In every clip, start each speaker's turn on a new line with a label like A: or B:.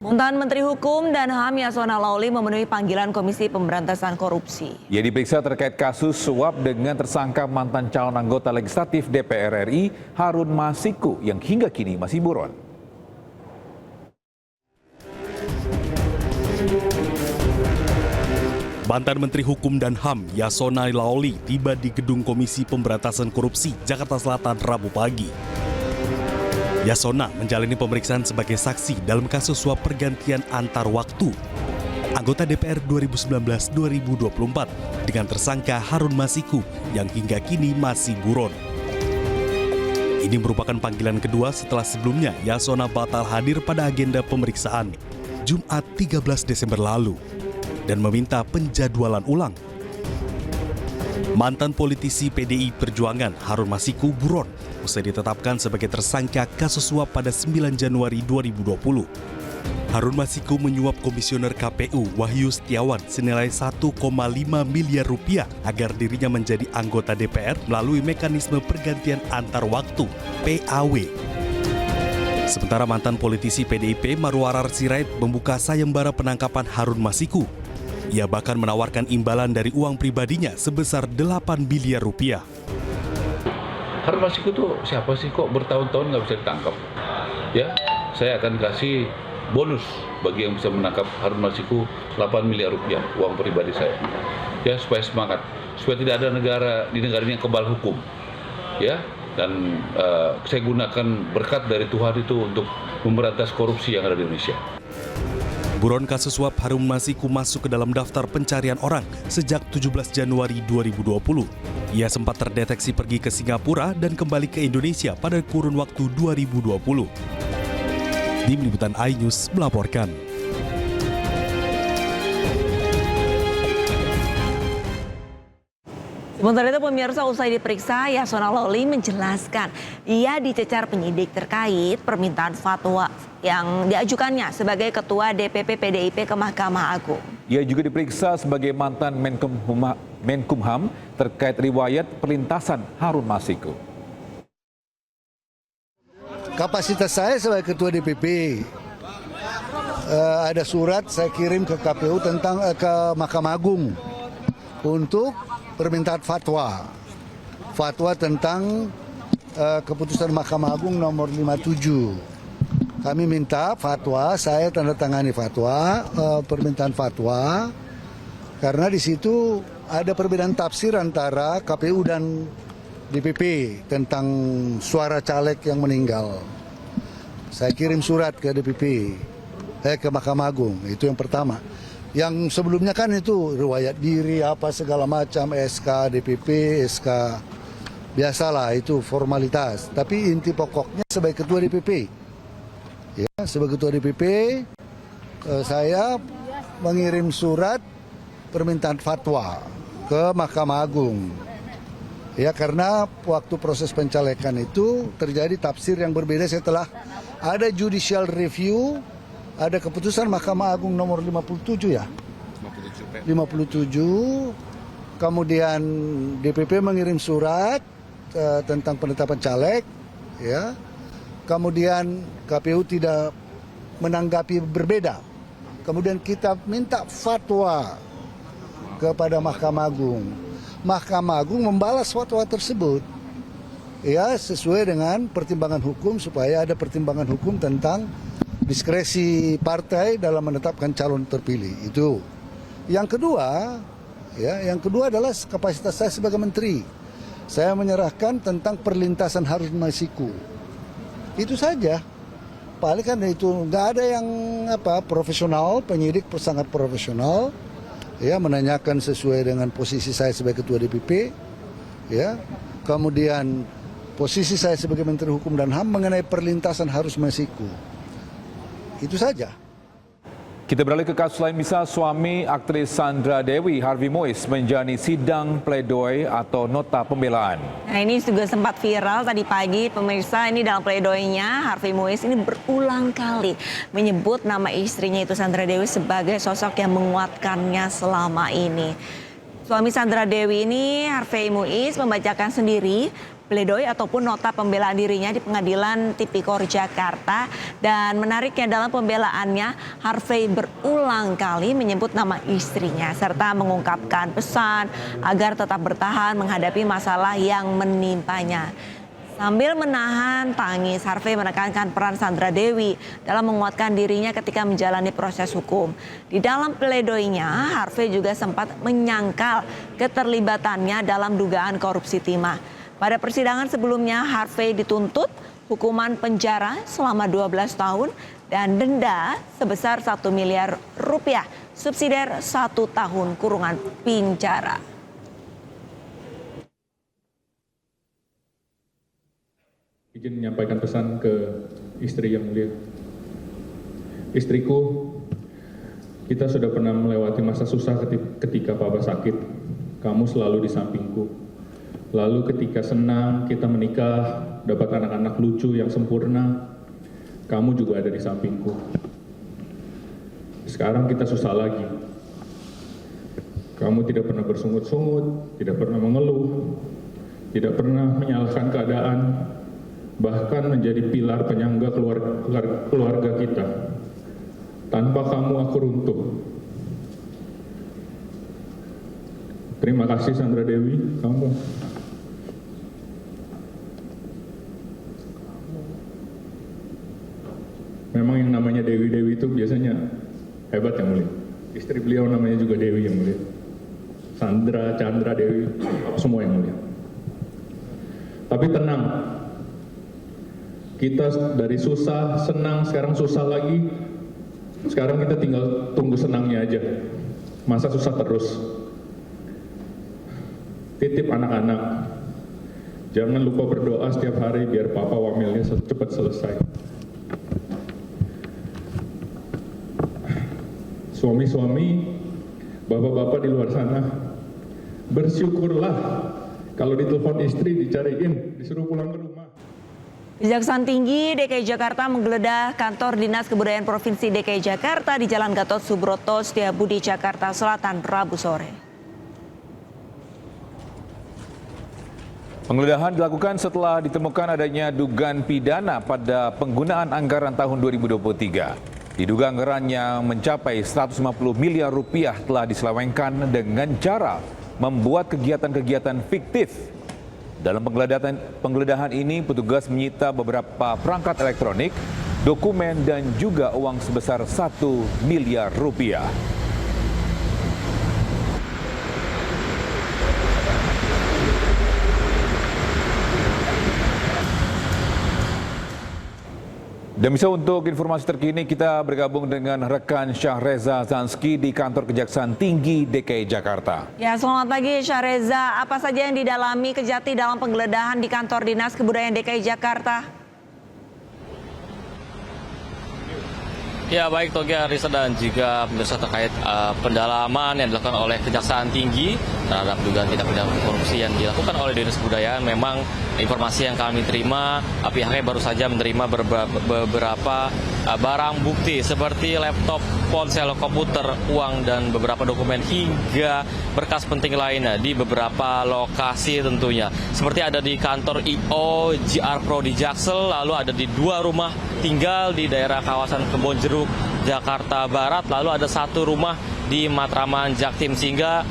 A: Mantan Menteri Hukum dan HAM Yasona Lawli memenuhi panggilan Komisi Pemberantasan Korupsi.
B: Ia diperiksa terkait kasus suap dengan tersangka mantan calon anggota legislatif DPR RI Harun Masiku yang hingga kini masih buron.
C: Mantan Menteri Hukum dan HAM Yasona Lawli tiba di gedung Komisi Pemberantasan Korupsi Jakarta Selatan Rabu pagi. Yasona menjalani pemeriksaan sebagai saksi dalam kasus suap pergantian antar waktu anggota DPR 2019-2024 dengan tersangka Harun Masiku yang hingga kini masih buron. Ini merupakan panggilan kedua setelah sebelumnya Yasona batal hadir pada agenda pemeriksaan Jumat 13 Desember lalu dan meminta penjadwalan ulang. Mantan politisi PDI Perjuangan Harun Masiku buron usai ditetapkan sebagai tersangka kasus suap pada 9 Januari 2020. Harun Masiku menyuap Komisioner KPU Wahyu Setiawan senilai 1,5 miliar rupiah agar dirinya menjadi anggota DPR melalui mekanisme pergantian antar waktu PAW. Sementara mantan politisi PDIP Marwarar Sirait membuka sayembara penangkapan Harun Masiku. Ia bahkan menawarkan imbalan dari uang pribadinya sebesar 8 miliar rupiah.
D: Harun Masiku tuh siapa sih kok bertahun-tahun nggak bisa ditangkap? Ya, saya akan kasih bonus bagi yang bisa menangkap Harun Masiku 8 miliar rupiah uang pribadi saya. Ya, supaya semangat, supaya tidak ada di negara ini yang kebal hukum. Ya, dan saya gunakan berkat dari Tuhan itu untuk memberantas korupsi yang ada di Indonesia.
C: Buron kasus suap Harun Masiku masuk ke dalam daftar pencarian orang sejak 17 Januari 2020. Ia sempat terdeteksi pergi ke Singapura dan kembali ke Indonesia pada kurun waktu 2020. Tim Liputan iNews melaporkan.
A: Sementara itu pemirsa, usai diperiksa, Yasona Lawli menjelaskan ia dicecar penyidik terkait permintaan fatwa yang diajukannya sebagai Ketua DPP PDIP ke Mahkamah Agung.
B: Ia juga diperiksa sebagai mantan Menkumham terkait riwayat perlintasan Harun Masiku.
E: Kapasitas saya sebagai Ketua DPP, ada surat saya kirim ke KPU tentang ke Mahkamah Agung untuk permintaan fatwa tentang keputusan Mahkamah Agung nomor 57. Kami minta fatwa, saya tanda tangani fatwa, permintaan fatwa, karena di situ ada perbedaan tafsir antara KPU dan DPP tentang suara caleg yang meninggal. Saya kirim surat ke DPP, ke Mahkamah Agung, itu yang pertama. Yang sebelumnya kan itu riwayat diri apa segala macam, SK DPP, SK biasalah itu formalitas. Tapi inti pokoknya sebagai Ketua DPP, ya sebagai Ketua DPP saya mengirim surat permintaan fatwa ke Mahkamah Agung. Ya karena waktu proses pencalekan itu terjadi tafsir yang berbeda setelah ada judicial review. Ada keputusan Mahkamah Agung nomor 57 ya. 57. Kemudian DPP mengirim surat tentang penetapan caleg, ya. Kemudian KPU tidak menanggapi berbeda. Kemudian kita minta fatwa kepada Mahkamah Agung. Mahkamah Agung membalas fatwa tersebut. Ya, sesuai dengan pertimbangan hukum supaya ada pertimbangan hukum tentang diskresi partai dalam menetapkan calon terpilih itu. Yang kedua, yang kedua adalah kapasitas saya sebagai menteri. Saya menyerahkan tentang perlintasan Harun Masiku. Itu saja. Paling kan itu nggak ada yang profesional, penyidik sangat profesional. Ya menanyakan sesuai dengan posisi saya sebagai Ketua DPP. Ya. Kemudian posisi saya sebagai Menteri Hukum dan HAM mengenai perlintasan Harun Masiku. Itu saja.
B: Kita beralih ke kasus lain, bisa suami aktris Sandra Dewi, Harvey Moise, menjalani sidang pledoi atau nota pembelaan.
A: Nah ini juga sempat viral tadi pagi, pemirsa. Ini dalam pledoinya Harvey Moise ini berulang kali menyebut nama istrinya itu Sandra Dewi sebagai sosok yang menguatkannya selama ini. Suami Sandra Dewi ini, Harvey Moise, membacakan sendiri pledoi ataupun nota pembelaan dirinya di Pengadilan Tipikor Jakarta. Dan menariknya dalam pembelaannya, Harvey berulang kali menyebut nama istrinya serta mengungkapkan pesan agar tetap bertahan menghadapi masalah yang menimpanya. Sambil menahan tangis, Harvey menekankan peran Sandra Dewi dalam menguatkan dirinya ketika menjalani proses hukum. Di dalam pledoinya, Harvey juga sempat menyangkal keterlibatannya dalam dugaan korupsi timah. Pada persidangan sebelumnya, Harvey dituntut hukuman penjara selama 12 tahun dan denda sebesar 1 miliar rupiah, subsidiar 1 tahun kurungan penjara.
F: Izin menyampaikan pesan ke istri yang mulia. Istriku, kita sudah pernah melewati masa susah ketika Papa sakit. Kamu selalu di sampingku. Lalu ketika senang, kita menikah, dapat anak-anak lucu yang sempurna, kamu juga ada di sampingku. Sekarang kita susah lagi. Kamu tidak pernah bersungut-sungut, tidak pernah mengeluh, tidak pernah menyalahkan keadaan, bahkan menjadi pilar penyangga keluarga kita. Tanpa kamu aku runtuh. Terima kasih Sandra Dewi, kamu. Memang yang namanya Dewi-Dewi itu biasanya hebat yang mulia. Istri beliau namanya juga Dewi yang mulia. Sandra, Chandra, Dewi, semua yang mulia. Tapi tenang. Kita dari susah, senang, sekarang susah lagi. Sekarang kita tinggal tunggu senangnya aja. Masa susah terus. Titip anak-anak. Jangan lupa berdoa setiap hari biar papa wamilnya cepat selesai. Suami-suami, bapak-bapak di luar sana, bersyukurlah kalau ditelepon istri dicariin, disuruh pulang ke rumah.
A: Kejaksaan Tinggi DKI Jakarta menggeledah kantor Dinas Kebudayaan Provinsi DKI Jakarta di Jalan Gatot Subroto, Setiabudi, Jakarta Selatan, Rabu sore.
B: Penggeledahan dilakukan setelah ditemukan adanya dugaan pidana pada penggunaan anggaran tahun 2023. Diduga anggarannya mencapai 150 miliar rupiah telah diselewengkan dengan cara membuat kegiatan-kegiatan fiktif. Dalam penggeledahan ini, petugas menyita beberapa perangkat elektronik, dokumen, dan juga uang sebesar 1 miliar rupiah. Dan bisa untuk informasi terkini kita bergabung dengan rekan Syahreza Zanski di kantor Kejaksaan Tinggi DKI Jakarta.
A: Ya, selamat pagi Syahreza. Apa saja yang didalami Kejati dalam penggeledahan di kantor Dinas Kebudayaan DKI Jakarta?
G: Ya, baik Togi, Arisa, dan juga pemirsa terkait pendalaman yang dilakukan oleh Kejaksaan Tinggi terhadap dugaan tindak pidana korupsi yang dilakukan oleh Dinas Kebudayaan. Memang informasi yang kami terima, pihaknya baru saja menerima beberapa barang bukti seperti laptop, ponsel, komputer, uang, dan beberapa dokumen hingga berkas penting lainnya di beberapa lokasi tentunya. Seperti ada di kantor I.O. GR Pro di Jaksel, lalu ada di 2 rumah tinggal di daerah kawasan Kebonjeruk, Jakarta Barat, lalu ada 1 rumah di Matraman, Jaktim, sehingga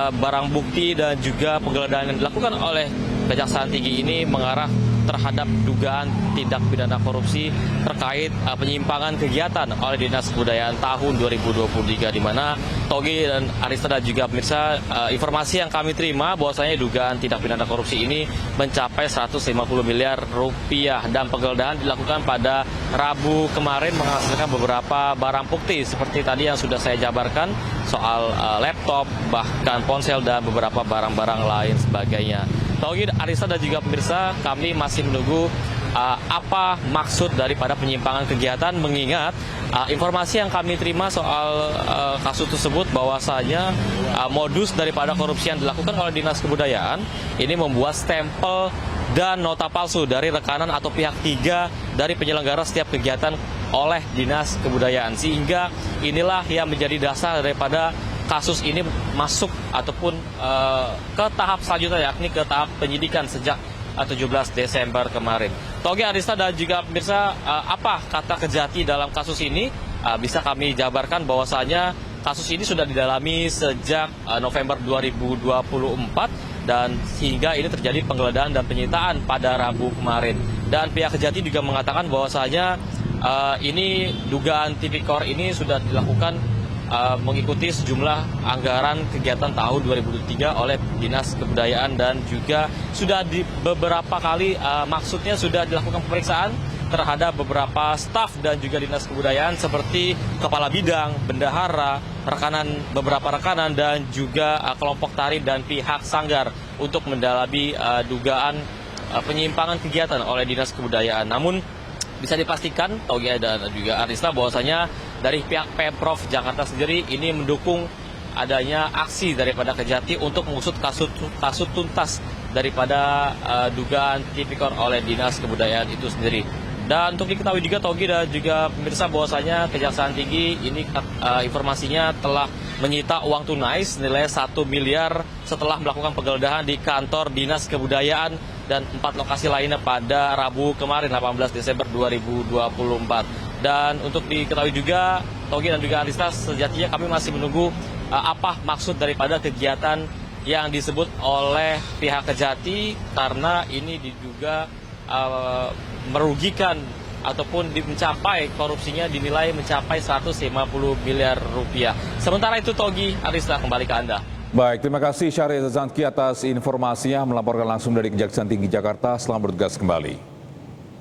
G: barang bukti dan juga penggeledahan yang dilakukan oleh Kejaksaan Tinggi ini mengarah terhadap dugaan tindak pidana korupsi terkait penyimpangan kegiatan oleh Dinas Kebudayaan tahun 2023, di mana Togi dan Arista dan juga pemirsa, informasi yang kami terima bahwasanya dugaan tindak pidana korupsi ini mencapai 150 miliar rupiah, dan penggeledahan dilakukan pada Rabu kemarin menghasilkan beberapa barang bukti seperti tadi yang sudah saya jabarkan soal laptop, bahkan ponsel, dan beberapa barang-barang lain sebagainya. Togi, Arista, dan juga pemirsa, kami masih menunggu apa maksud daripada penyimpangan kegiatan, mengingat informasi yang kami terima soal kasus tersebut bahwasanya modus daripada korupsi yang dilakukan oleh Dinas Kebudayaan ini membuat stempel dan nota palsu dari rekanan atau pihak ketiga dari penyelenggara setiap kegiatan oleh Dinas Kebudayaan, sehingga inilah yang menjadi dasar daripada kasus ini masuk ataupun ke tahap selanjutnya, yakni ke tahap penyidikan sejak 17 Desember kemarin. Togi, Arista, dan juga pemirsa, apa kata Kejati dalam kasus ini? Bisa kami jabarkan bahwasanya kasus ini sudah didalami sejak November 2024 dan sehingga ini terjadi penggeledahan dan penyitaan pada Rabu kemarin. Dan pihak Kejati juga mengatakan bahwasanya ini dugaan tipikor ini sudah dilakukan mengikuti sejumlah anggaran kegiatan tahun 2023 oleh Dinas Kebudayaan dan juga sudah di beberapa kali maksudnya sudah dilakukan pemeriksaan terhadap beberapa staf dan juga Dinas Kebudayaan seperti kepala bidang, bendahara, beberapa rekanan dan juga kelompok tari dan pihak sanggar untuk mendalami dugaan penyimpangan kegiatan oleh Dinas Kebudayaan. Namun bisa dipastikan, Togi dan juga Arista, bahwasanya dari pihak Pemprov Jakarta sendiri ini mendukung adanya aksi daripada Kejati untuk mengusut kasus tuntas daripada dugaan tipikor oleh Dinas Kebudayaan itu sendiri. Dan untuk diketahui juga, Togi dan juga pemirsa, bahwasanya Kejaksaan Tinggi ini informasinya telah menyita uang tunai senilai 1 miliar setelah melakukan penggeledahan di kantor Dinas Kebudayaan dan 4 lokasi lainnya pada Rabu kemarin 18 Desember 2024. Dan untuk diketahui juga, Togi dan juga Arista, sejatinya kami masih menunggu apa maksud daripada kegiatan yang disebut oleh pihak Kejati karena ini diduga merugikan ataupun mencapai korupsinya dinilai mencapai 150 miliar rupiah. Sementara itu, Togi, Arista, kembali ke Anda.
B: Baik, terima kasih Syahrir Zazanki atas informasinya melaporkan langsung dari Kejaksaan Tinggi Jakarta. Selamat bertugas kembali.